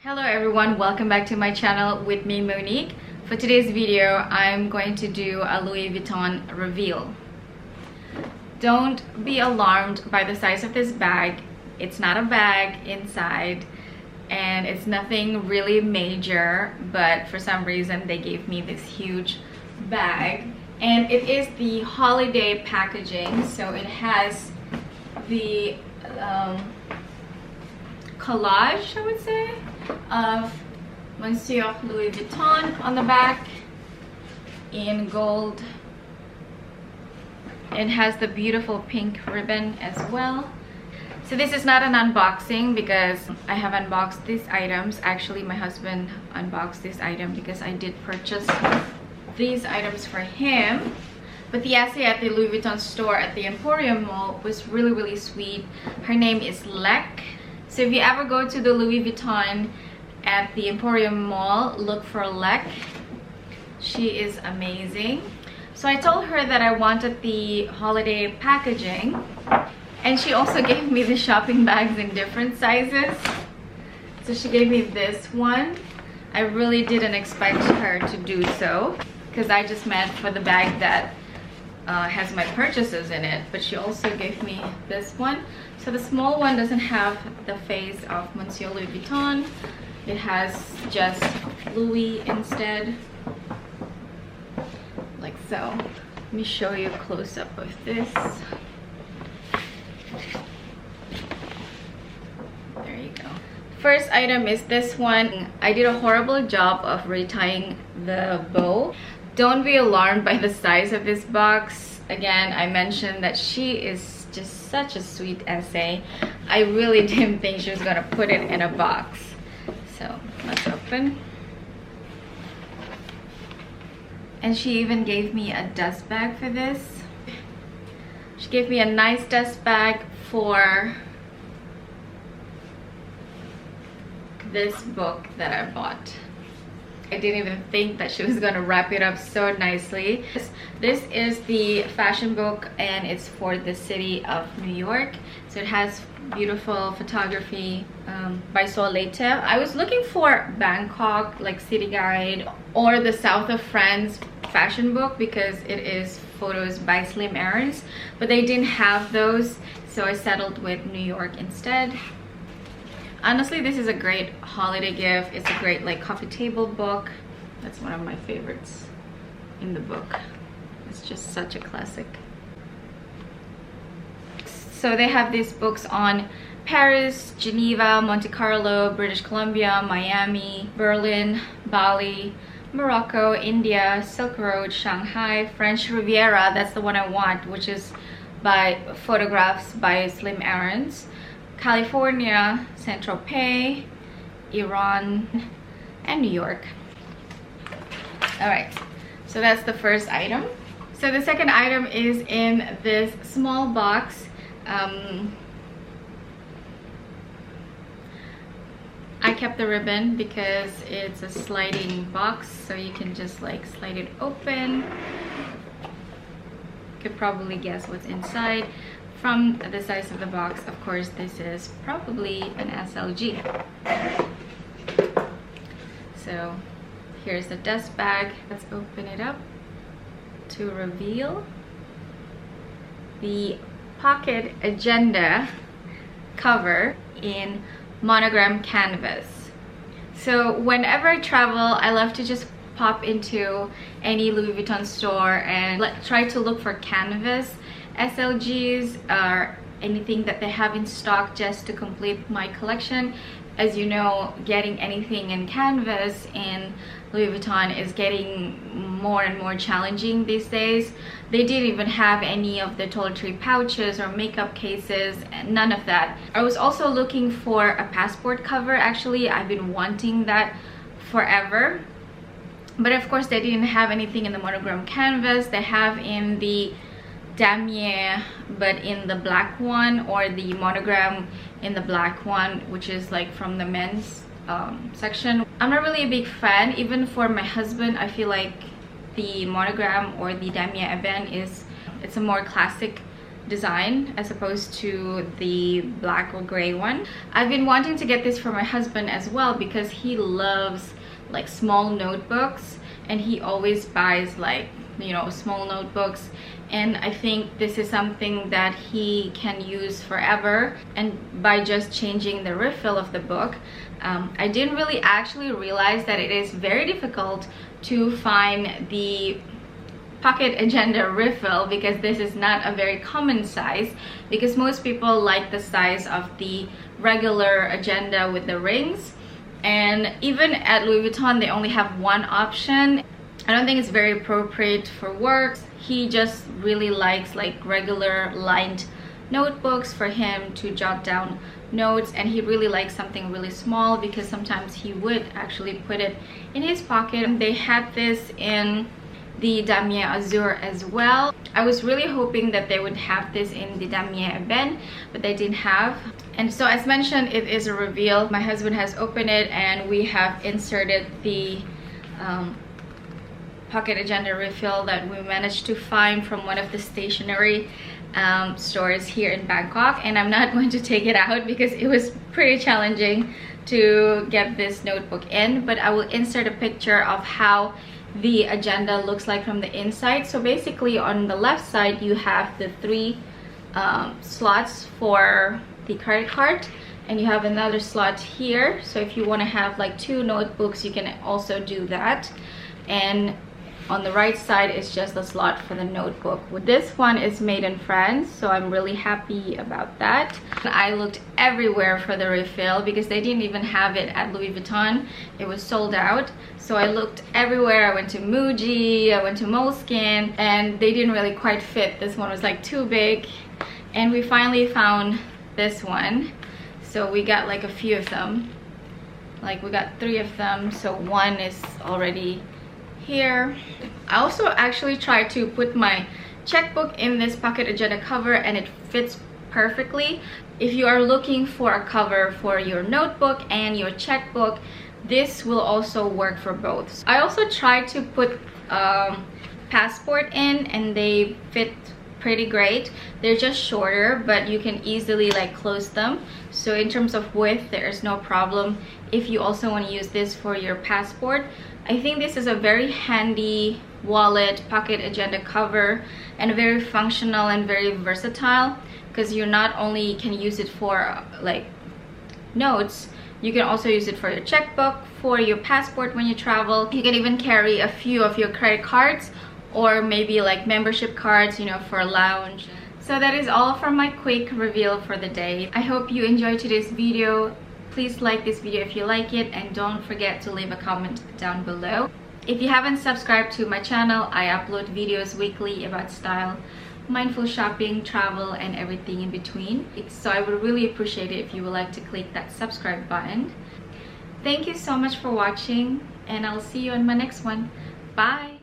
Hello everyone, welcome back to my channel with me, Monique. For today's video, I'm going to do a Louis Vuitton reveal. Don't be alarmed by the size of this bag. It's not a bag inside and it's nothing really major, but for some reason they gave me this huge bag and it is the holiday packaging. So it has the collage, I would say, of Monsieur Louis Vuitton on the back in gold. It has the beautiful pink ribbon as well. So this is not an unboxing because I have unboxed these items. Actually, my husband unboxed this item because I did purchase these items for him. But the essay at the Louis Vuitton store at the Emporium Mall was really sweet. Her name is Lek. So if you ever go to the Louis Vuitton at the Emporium Mall, look for Lek. She is amazing. So I told her that I wanted the holiday packaging, and she also gave me the shopping bags in different sizes. So she gave me this one. I really didn't expect her to do so because I just meant for the bag that has my purchases in it, but she also gave me this one. So the small one doesn't have the face of Monsieur Louis Vuitton. It has just Louis instead, like so. Let me show you a close-up of this. There you go. First item is this one. I did a horrible job of retying the bow. Don't be alarmed by the size of this box. Again, I mentioned that she is just such a sweet essay. I really didn't think she was gonna put it in a box. So let's open. And she even gave me a dust bag for this. She gave me a nice dust bag for this book that I bought. I didn't even think that she was gonna wrap it up so nicely. This is the fashion book and it's for the city of New York. So it has beautiful photography by Soleil. I was looking for Bangkok, like city guide, or the south of France fashion book because it is photos by Slim Aarons, but they didn't have those, so I settled with New York instead. Honestly, this is a great holiday gift. It's a great like coffee table book. That's one of my favorites in the book. It's just such a classic. So they have these books on Paris, Geneva, Monte Carlo, British Columbia, Miami, Berlin, Bali, Morocco, India, Silk Road, Shanghai, French Riviera. That's the one I want, which is by photographs by Slim Aarons. California, Saint-Tropez, Iran, and New York. All right, so that's the first item. So the second item is in this small box. I kept the ribbon because it's a sliding box, so you can just like slide it open. You could probably guess what's inside. From the size of the box, of course, this is probably an SLG. So here's the dust bag. Let's open it up to reveal the pocket agenda cover in monogram canvas. So whenever I travel, I love to just pop into any Louis Vuitton store and try to look for canvas SLGs or anything that they have in stock just to complete my collection. As you know, getting anything in canvas in Louis Vuitton is getting more and more challenging these days. They didn't even have any of the toiletry pouches or makeup cases, none of that. I was also looking for a passport cover. Actually, I've been wanting that forever. But of course, they didn't have anything in the monogram canvas. They have in the damier, but in the black one, or the monogram in the black one, which is like from the men's section. I'm not really a big fan. Even for my husband, I feel like the monogram or the damier event it's a more classic design as opposed to the black or gray one. I've been wanting to get this for my husband as well because he loves like small notebooks, and he always buys like, you know, small notebooks, and I think this is something that he can use forever, and by just changing the refill of the book. I didn't really actually realize that it is very difficult to find the pocket agenda refill, because this is not a very common size, because most people like the size of the regular agenda with the rings, and even at Louis Vuitton they only have one option. I don't think it's very appropriate for work. He just really likes like regular lined notebooks for him to jot down notes, and he really likes something really small because sometimes he would actually put it in his pocket. They had this in the Damier Azur as well. I was really hoping that they would have this in the Damier Ebene, but they didn't have. And so as mentioned, it is a reveal. My husband has opened it and we have inserted the pocket agenda refill that we managed to find from one of the stationery stores here in Bangkok, and I'm not going to take it out because it was pretty challenging to get this notebook in, but I will insert a picture of how the agenda looks like from the inside. So basically on the left side you have the 3 slots for the credit card, and you have another slot here, so if you want to have like 2 notebooks you can also do that. And on the right side is just a slot for the notebook. This one is made in France, so I'm really happy about that. I looked everywhere for the refill because they didn't even have it at Louis Vuitton. It was sold out. So I looked everywhere. I went to Muji, I went to Moleskine, and they didn't really quite fit. This one was like too big. And we finally found this one. So we got like a few of them. Like we got 3 of them. So one is already here. I also actually tried to put my checkbook in this pocket agenda cover, and it fits perfectly. If you are looking for a cover for your notebook and your checkbook, this will also work for both. I also tried to put passport in, and they fit pretty great. They're just shorter, but you can easily like close them. So in terms of width, there is no problem. If you also want to use this for your passport, I think this is a very handy wallet pocket agenda cover, and very functional and very versatile, because you not only can use it for like notes, you can also use it for your checkbook, for your passport when you travel. You can even carry a few of your credit cards, or maybe like membership cards, you know, for a lounge. So that is all from my quick reveal for the day. I hope you enjoyed today's video. Please like this video if you like it, and don't forget to leave a comment down below. If you haven't subscribed to my channel, I upload videos weekly about style, mindful shopping, travel, and everything in between. So I would really appreciate it if you would like to click that subscribe button. Thank you so much for watching, and I'll see you on my next one. Bye!